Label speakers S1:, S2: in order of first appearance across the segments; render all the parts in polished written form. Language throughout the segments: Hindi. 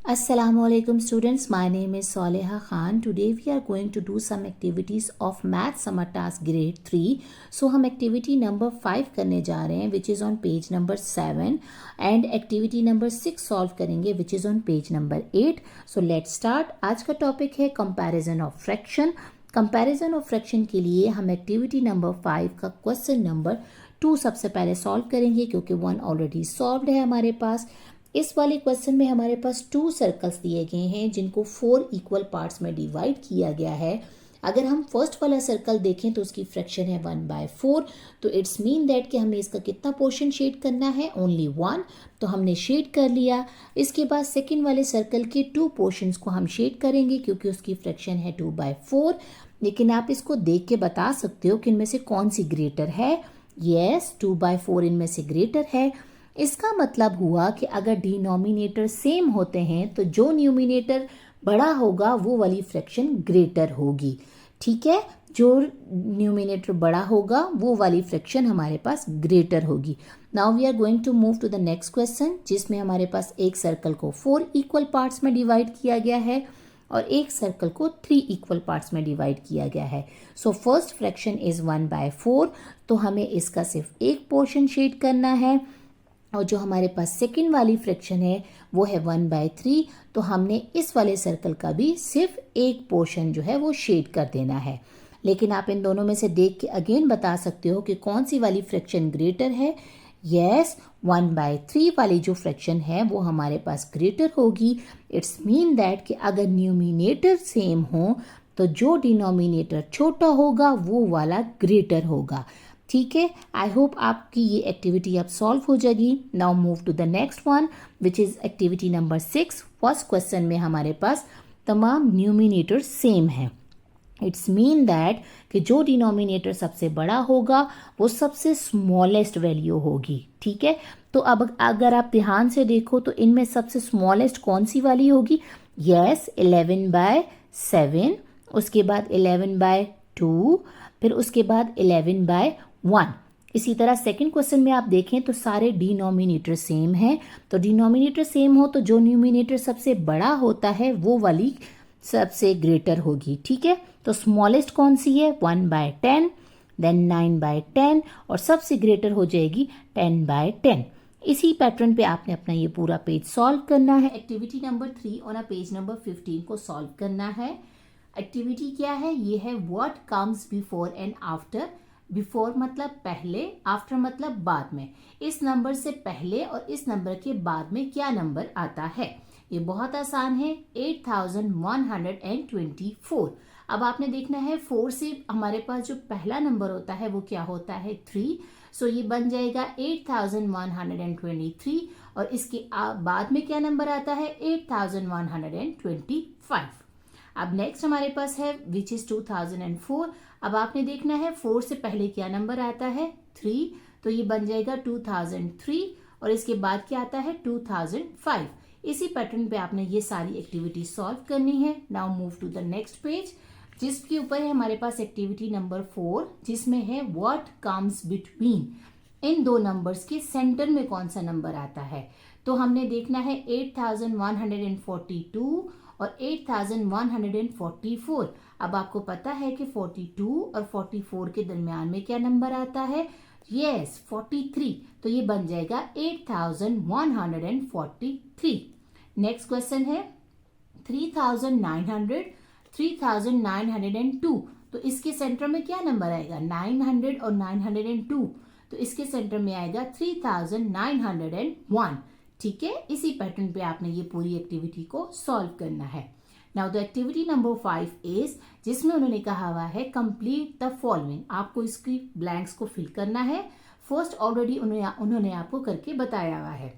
S1: Assalamualaikum students, my name is Saleha Khan. Today we are going to do some activities of Math Summer Task Grade 3. So हम activity number 5 करने जा रहे हैं which is on page number 7 and activity number 6 solve करेंगे which is on page number 8. So let's start. आज का topic है comparison of fraction. Comparison of fraction के लिए हम activity number 5 का question number 2 सबसे पहले solve करेंगे क्योंकि 1 already solved है हमारे पास. इस वाले क्वेश्चन में हमारे पास 2 सर्कल्स दिए गए हैं जिनको 4 इक्वल पार्ट्स में डिवाइड किया गया है. अगर हम फर्स्ट वाला सर्कल देखें तो उसकी फ्रैक्शन है 1/4. तो इट्स मीन दैट कि हमें इसका कितना पोर्शन शेड करना है, ओनली 1. तो हमने शेड कर लिया. इसके बाद सेकंड वाले सर्कल के 2 पोर्शंस को हम शेड करेंगे क्योंकि उसकी फ्रैक्शन है 2/4. लेकिन आप इसको देख के बता सकते हो कि इनमें से कौन सी ग्रेटर है. यस, 2/4 इनमें से ग्रेटर है. इसका मतलब हुआ कि अगर डिनोमिनेटर सेम होते हैं तो जो न्यूमिनेटर बड़ा होगा वो वाली फ्रैक्शन ग्रेटर होगी. ठीक है, जो न्यूमिनेटर बड़ा होगा वो वाली फ्रैक्शन हमारे पास ग्रेटर होगी. Now we are going to move to the next question जिसमें हमारे पास एक सर्कल को 4 इक्वल पार्ट्स में डिवाइड किया गया है और एक सर्कल को 3 इक्वल पार्ट्स में डिवाइड किया गया है. So first fraction is 1/4. तो हमें इसका सिर्फ एक पोर्शन शेड करना है और जो हमारे पास सेकंड वाली फ्रैक्शन है वो है 1/3. तो हमने इस वाले सर्कल का भी सिर्फ एक पोर्शन जो है वो शेड कर देना है. लेकिन आप इन दोनों में से देख के अगेन बता सकते हो कि कौन सी वाली फ्रैक्शन ग्रेटर है. यस, 1/3 वाली जो फ्रैक्शन है वो हमारे पास ग्रेटर होगी. इट्स मीन दैट कि अगर न्यूमिनेटर सेम हो तो जो डिनोमिनेटर छोटा होगा वो वाला ग्रेटर होगा. ठीक है, आई होप आपकी ये एक्टिविटी अब सॉल्व हो जाएगी. Now move to the next one which is activity number 6. First question में हमारे पास तमाम न्यूमिनेटर सेम है. इट्स मीन दैट कि जो डिनोमिनेटर सबसे बड़ा होगा वो सबसे स्मॉलेस्ट वैल्यू होगी. ठीक है, तो अब अगर आप ध्यान से देखो तो इनमें सबसे स्मॉलेस्ट कौन सी वाली होगी. यस, 11/7, उसके बाद 11/2, फिर उसके बाद 11/1. इसी तरह सेकंड क्वेश्चन में आप देखें तो सारे डिनोमिनेटर सेम हैं. तो डिनोमिनेटर सेम हो तो जो न्यूमिनेटर सबसे बड़ा होता है वो वाली सबसे ग्रेटर होगी. ठीक है, तो स्मॉलेस्ट कौन सी है, 1/10, देन 9/10 और सबसे ग्रेटर हो जाएगी 10/10. इसी पैटर्न पे आपने अपना ये पूरा पेज सॉल्व करना है. एक्टिविटी नंबर 3 और पेज नंबर 15 को सॉल्व करना है. एक्टिविटी क्या है, ये है what comes before and after. Before मतलब पहले, आफ्टर मतलब बाद में. इस नंबर से पहले और इस नंबर के बाद में क्या नंबर आता है. ये बहुत आसान है, 8124. अब आपने देखना है 4 से हमारे पास जो पहला नंबर होता है वो क्या होता है, 3. सो ये बन जाएगा 8123 और इसके बाद में क्या नंबर आता है, 8125. अब नेक्स्ट हमारे पास है विच इज 2004. अब आपने देखना है 4 से पहले क्या नंबर आता है, 3. तो ये बन जाएगा 2003 और इसके बाद क्या आता है, 2005. इसी पैटर्न पे आपने ये सारी एक्टिविटी सॉल्व करनी है. Now move to the next page जिसके ऊपर है हमारे पास एक्टिविटी नंबर 4 जिसमें है व्हाट कम्स बिटवीन. इन दो नंबर्स के सेंटर में कौन सा नंबर आता है. तो हमने देखना है 8142 और 8144. अब आपको पता है कि 42 और 44 के दरमियान में क्या नंबर आता है, यस 43. तो ये बन जाएगा 8143. नेक्स्ट क्वेश्चन है 3902. तो इसके सेंटर में क्या नंबर आएगा, 900 और 902. तो इसके सेंटर में आएगा 3901. ठीक है, इसी पैटर्न पे आपने ये पूरी एक्टिविटी को सॉल्व करना है. Now the activity number 5 is जिसमें उन्होंने कहा हुआ है कंप्लीट द फॉलोइंग. आपको इसकी ब्लैंक्स को फिल करना है. फर्स्ट ऑलरेडी उन्होंने आपको करके बताया हुआ है.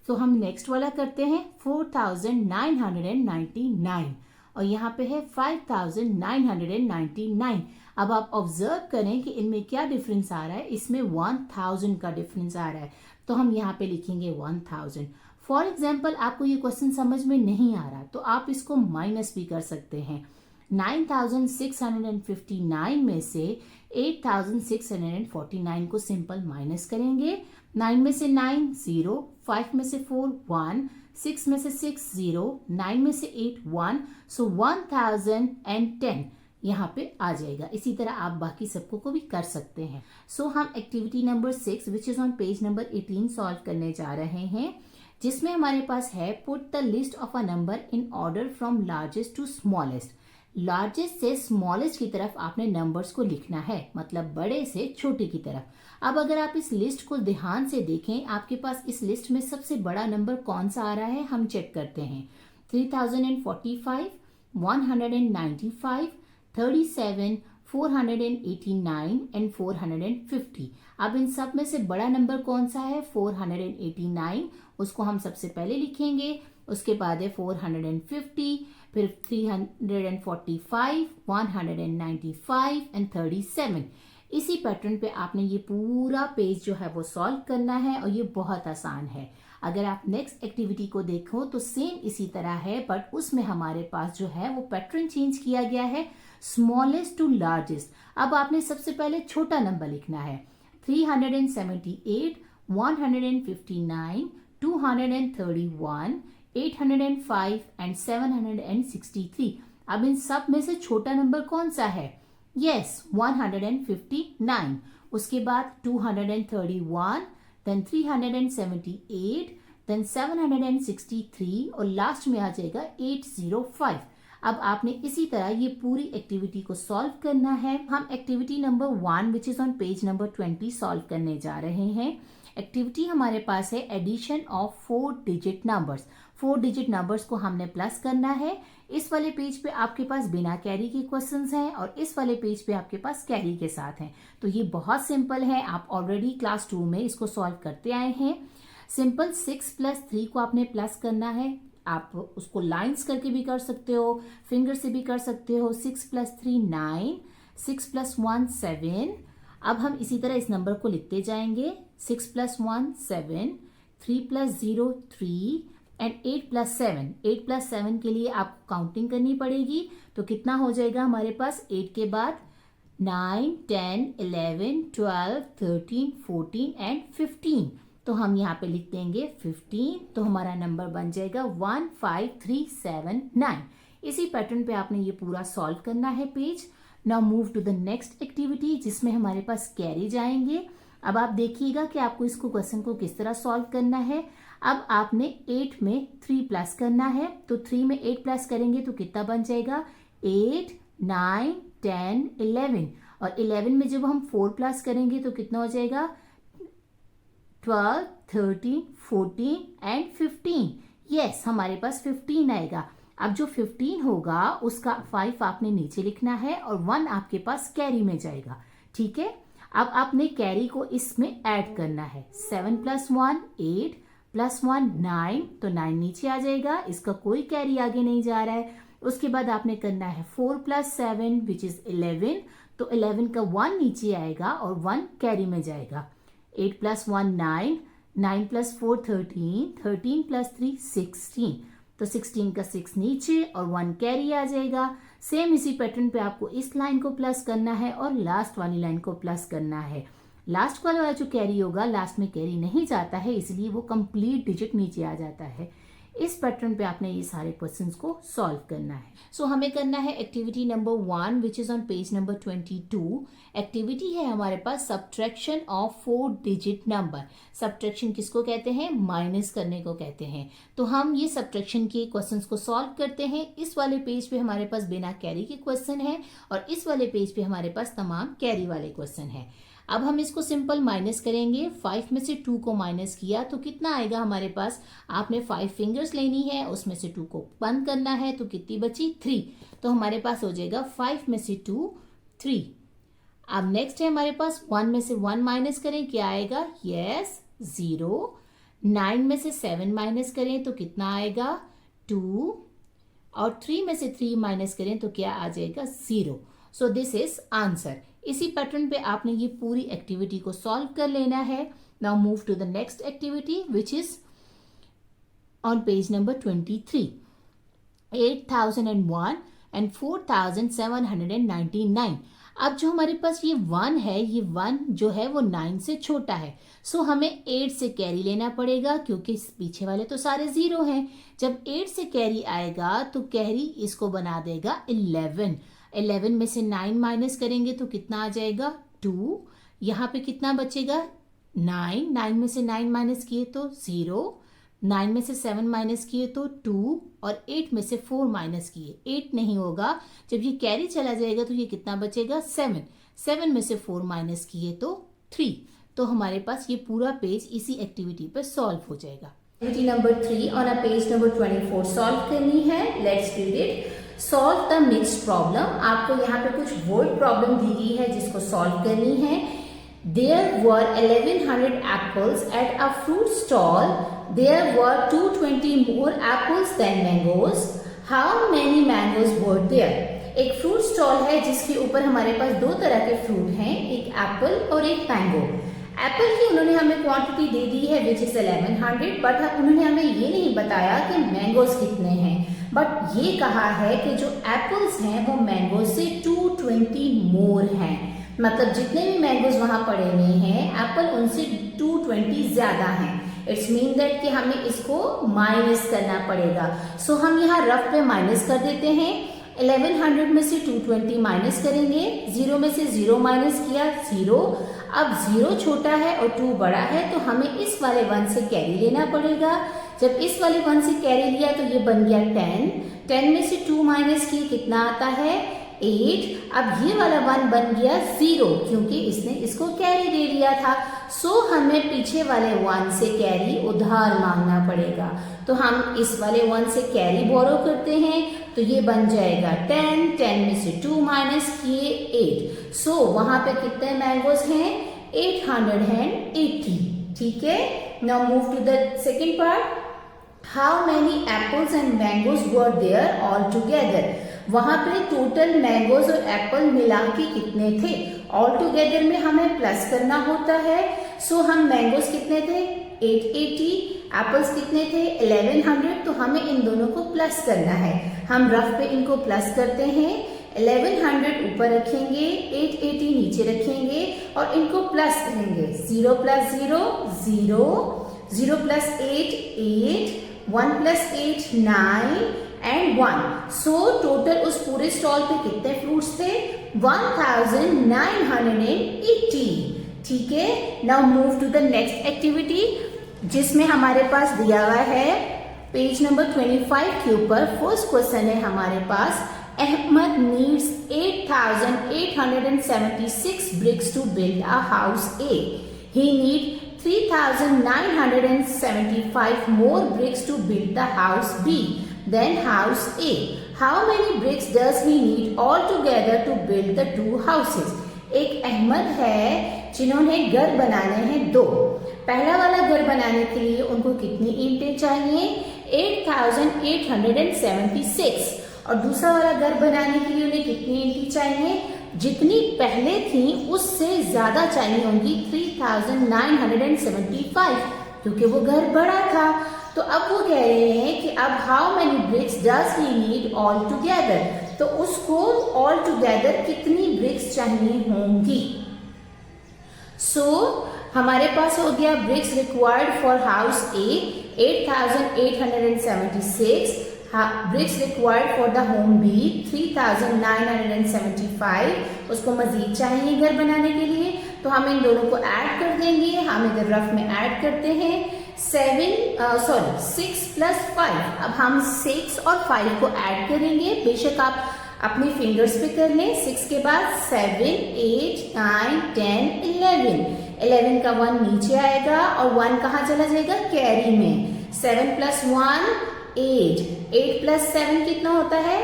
S1: तो हम नेक्स्ट वाला करते हैं 4999 और यहाँ पे है 5999. अब आप ऑब्जर्व करें कि इनमें क्या डिफरेंस आ रहा है. इसमें 1000 का डिफरेंस आ रहा है. तो हम यहाँ पे लिखेंगे 1000. फॉर एग्जाम्पल आपको ये क्वेश्चन समझ में नहीं आ रहा तो आप इसको माइनस भी कर सकते हैं. 9659 में से 8649 को सिंपल माइनस करेंगे. 9 में से 9 0, 5 में से 4 1, 6 में से 6 0, 9 में से 8 1, सो 1010 यहाँ पे आ जाएगा। इसी तरह आप बाकी सबको को भी कर सकते हैं। सो हम activity number 6 which is on page number 18 solve करने जा रहे हैं, जिसमें हमारे पास है put the list of a number in order from largest to smallest. Largest से स्मॉलेस्ट की तरफ आपने नंबर्स को लिखना है, मतलब बड़े से छोटे की तरफ। अब अगर आप इस लिस्ट को ध्यान से देखें, आपके पास इस लिस्ट में सबसे बड़ा नंबर कौन सा आ रहा है, हम चेक करते हैं। 3045, 195, 37, 489 एंड 450। अब इन सब में से बड़ा नंबर कौन सा है, 489, उसको हम सबसे पहले लिखेंगे। उसके बाद है 450, फिर 345, 195 एंड 37। इसी पैटर्न पे आपने ये पूरा पेज जो है वो सॉल्व करना है, और ये बहुत आसान है। अगर आप नेक्स्ट एक्टिविटी को देखो तो सेम इसी तरह है, बट उसमें हमारे पास जो है वो पैटर्न चेंज किया गया है, स्मॉलेस्ट टू लार्जेस्ट। अब आपने सबसे पहले छोटा नंबर लिखना है। 378, 159, 231, 805 एंड 763। अब इन सब में से छोटा नंबर कौन सा है, यस 159। उसके बाद 231, देन 378, देन 763 और लास्ट में आ जाएगा 805। अब आपने इसी तरह ये पूरी एक्टिविटी को सॉल्व करना है। हम activity number 1 which is on page number 20 solve करने जा रहे हैं। एक्टिविटी हमारे पास है addition of 4 digit numbers. 4 digit numbers को हमने प्लस करना है। इस वाले पेज पे आपके पास बिना कैरी के क्वेश्चंस हैं, और इस वाले पेज पे आपके पास कैरी के साथ हैं। तो ये बहुत सिंपल है, आप ऑलरेडी क्लास 2 में इसको सॉल्व करते आए हैं। सिंपल 6 + 3 को आपने प्लस करना है। आप उसको लाइंस करके भी कर सकते हो, फिंगर से भी कर सकते हो। 6 + 3 9, 6 + 1 7। अब हम इसी तरह इस नंबर को लिखते जाएंगे। 6 + 1 7, 3 + 0 3 एंड 8 + 7। 8 + 7 के लिए आपको काउंटिंग करनी पड़ेगी, तो कितना हो जाएगा हमारे पास 8 के बाद 9 10 11 12 13 14 एंड 15। तो हम यहाँ पे लिख देंगे 15, तो हमारा नंबर बन जाएगा 15379। इसी पैटर्न पे आपने ये पूरा सॉल्व करना है page. Now move to the next activity, जिसमें हमारे पास कैरी जाएंगे। अब आप देखिएगा कि आपको इसको क्वेश्चन को किस तरह सॉल्व करना है। अब आपने 8 में 3 प्लस करना है, तो 3 में 8 प्लस करेंगे तो कितना बन जाएगा 8 9 10 11, और 11 में जब हम 4 प्लस करेंगे तो कितना हो जाएगा 12 13 14 एंड 15। यस, हमारे पास 15 आएगा। अब जो 15 होगा उसका 5 आपने नीचे लिखना है, और 1 आपके पास कैरी में जाएगा। ठीक है, अब आपने कैरी को इसमें ऐड करना है। 7 + 1 8 + 1 9, तो 9 नीचे आ जाएगा, इसका कोई कैरी आगे नहीं जा रहा है। उसके बाद आपने करना है 4 + 7 विच इज 11, तो 11 का 1 नीचे आएगा और 1 कैरी में जाएगा। 8 + 1 9, 9 + 4 13, 13 + 3 16, तो 16 का 6 नीचे और 1 कैरी आ जाएगा। सेम इसी पैटर्न पे आपको इस लाइन को प्लस करना है और लास्ट वाली लाइन को प्लस करना है। लास्ट वाला जो कैरी होगा, लास्ट में कैरी नहीं जाता है, इसलिए वो कंप्लीट डिजिट नीचे आ जाता है। इस पैटर्न पे आपने ये सारे क्वेश्चंस को सॉल्व करना है। सो हमें करना है activity number 1 which is on page number 22। Activity है हमारे पास subtraction of 4 digit number. Subtraction किसको कहते हैं, माइनस करने को कहते हैं। तो हम ये सब्ट्रैक्शन के क्वेश्चंस को सॉल्व करते हैं। इस वाले पेज पे हमारे पास बिना कैरी के क्वेश्चन है, और इस वाले पेज पे हमारे पास तमाम कैरी वाले क्वेश्चन है। अब हम इसको सिंपल माइनस करेंगे। 5 में से 2 को माइनस किया तो कितना आएगा हमारे पास, आपने 5 फिंगर्स लेनी है, उसमें से 2 को बंद करना है, तो कितनी बची 3, तो हमारे पास हो जाएगा 5 में से 2 3। अब नेक्स्ट है हमारे पास 1 में से 1 माइनस करें, क्या आएगा, यस 0। 9 में से 7 माइनस करें तो कितना आएगा 2, और 3 में से 3 माइनस करें तो क्या आ जाएगा 0। So this is answer. इसी पैटर्न पे आपने ये पूरी एक्टिविटी को सॉल्व कर लेना है। Now move to the next activity which is on page number 23। 8001 and 4799। अब जो हमारे पास ये 1 है, ये 1 जो है वो 9 से छोटा है, सो हमें 8 से कैरी लेना पड़ेगा क्योंकि पीछे वाले तो सारे 0 हैं। जब 8 से कैरी आएगा तो कैरी इसको बना देगा 11। 11 में से 9 माइनस करेंगे तो कितना आ जाएगा 2। यहाँ पे कितना बचेगा 9। 9 में से 9 माइनस किए तो 0। 9 में से 7 माइनस किए तो 2 और 8 में से 4 माइनस किए 8 नहीं होगा। जब ये कैरी चला जाएगा तो ये कितना बचेगा 7। 7 में से 4 माइनस किए तो 3। तो हमारे पास ये पूरा पेज इसी एक्टिविटी पर सॉल्व हो जाएगा। Activity number 3 on a page number 24 solve करनी है। Let's read it. Solve the mixed problem. आपको यहाँ पे कुछ वर्ड प्रॉब्लम दी गई है जिसको सॉल्व करनी है। There were 1100 apples at a fruit stall. There were 220 more apples than mangoes. How many mangoes were there? एक फ्रूट स्टॉल है जिसके ऊपर हमारे पास दो तरह के फ्रूट हैं, एक एप्पल और एक मैंगो। एप्पल की उन्होंने हमें क्वांटिटी दे दी है विच इज 1100, बट उन्होंने हमें ये नहीं बताया कि मैंगोज कितने हैं। बट ये कहा है कि जो एप्पल्स हैं वो मैंगो से 220 मोर हैं, मतलब जितने भी मैंगोज वहां पड़े हुए हैं एप्पल उनसे 220 ज्यादा हैं। इट्स मीन दैट कि हमें इसको माइनस करना पड़ेगा। सो हम यहाँ रफ पे माइनस कर देते हैं। 1100 में से 220 माइनस करेंगे, 0 में से 0 माइनस किया 0। अब 0 छोटा है और 2 बड़ा है तो हमें इस वाले 1 से कैरी लेना पड़ेगा। जब इस वाले 1 से कैरी लिया तो ये बन गया 10। 10 में से 2 माइनस किए कितना आता है 8। अब ये वाला 1 बन गया 0 क्योंकि इसने इसको कैरी दे लिया था। सो हमें पीछे वाले 1 से कैरी उधार मांगना पड़ेगा। तो हम इस वाले 1 से कैरी बोरो करते हैं तो ये बन जाएगा 10। 10 में से 2 माइनस किए 8। सो वहां पे कितने मैंगोज हैं 880। ठीक है। Now move to the second part. How many apples and mangoes were there all together. वहां पे टोटल मैंगोज और एप्पल मिला के कितने थे। ऑल टुगेदर में हमें प्लस करना होता है। सो हम मैंगोज कितने थे 880, एप्पल्स कितने थे 1100, तो हमें इन दोनों को प्लस करना है। हम रफ पे इनको प्लस करते हैं। 1100 ऊपर रखेंगे, 880 नीचे रखेंगे और इनको प्लस करेंगे। 0 plus 0 0, 0 plus 8 8, 1 plus 8 9 and 1। So total उस पूरे स्टॉल पे कितने फ्रूट्स थे 1980। ठीक है। Now move to the next activity जिसमें हमारे पास दिया हुआ है पेज नंबर 25 के ऊपर। फर्स्ट क्वेश्चन है हमारे पास, Ahmad needs 8876 bricks to build a house A. He need 3975 more bricks to build the house B. Then house A. How many bricks does he need altogether to build the two houses? एक अहमद है जिन्होंने घर बनाने हैं 2। पहला वाला घर बनाने के लिए उनको कितनी ईंटें चाहिए 8876 और दूसरा वाला घर बनाने के लिए उन्हें कितनी ईंटें चाहिए, जितनी पहले थी उससे ज्यादा चाहिए होंगी 3975 क्योंकि वो घर बड़ा था। तो अब वो कह रहे हैं कि अब how many bricks does he need all together, तो उसको ऑल टुगेदर कितनी ब्रिक्स चाहिए होंगी। सो हमारे पास हो गया BRICS required for house A 8876, BRICS required for the home B 3975, उसको मजीद चाहिए घर बनाने के लिए। तो हम इन दोनों को ऐड कर देंगे। हम इधर रफ में ऐड करते हैं 6 प्लस 5। अब हम 6 और 5 को ऐड करेंगे, बेशक आप अपनी फिंगर्स पे कर लें। 6 के बाद 7 8 9 10 11। 11 का 1 नीचे आएगा और 1 कहाँ चला जाएगा कैरी में। 7 प्लस 1 8, 8 प्लस 7 कितना होता है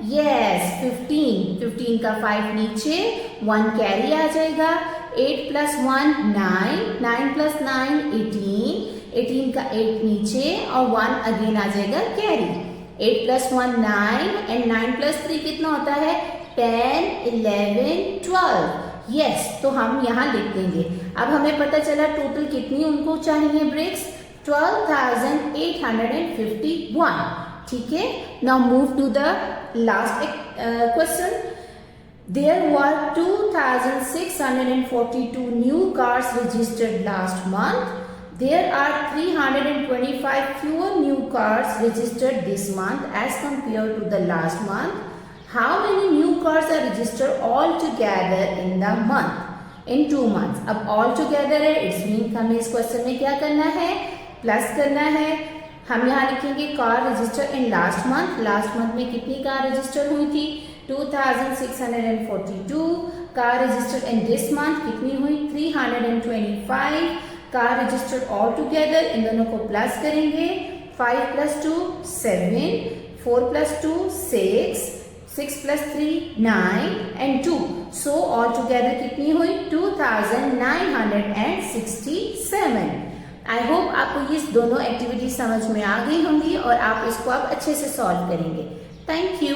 S1: यस 15। 15 का 5 नीचे, 1 कैरी आ जाएगा। 8 प्लस 1 9, 9 प्लस 9 18, 18 का 8 नीचे और 1 अगेन आ जाएगा कैरी। 8 प्लस 1 9 एंड 9 प्लस 3 कितना होता है 10 11 12। यस, तो हम यहाँ लिख देंगे। अब हमें पता चला टोटल कितनी उनको चाहिए ब्रिक्स 12,851। ठीक है। Now move to the last question. There were 2,642 new cars registered last month. There are 325 fewer new cars registered this month as compared to the last month. How many new cars are registered all together in the month? In 2 months. अब all together है, इट्स मीन हमें इस क्वेश्चन में क्या करना है, प्लस करना है. हम यहाँ लिखेंगे car register in last month. Last month में कितनी कार रजिस्टर हुई थी, 2,642. Car registered in this month कितनी हुई, 325. कार रजिस्टर्ड ऑल टुगेदर, इन दोनों को प्लस करेंगे. 5 + 2 7, 4 + 2 6, 6 + 3 9 and 2. So all together कितनी हुई, 2,967. आई होप आपको ये दोनों एक्टिविटी समझ में आ गई होंगी और आप इसको अब अच्छे से सॉल्व करेंगे. Thank you.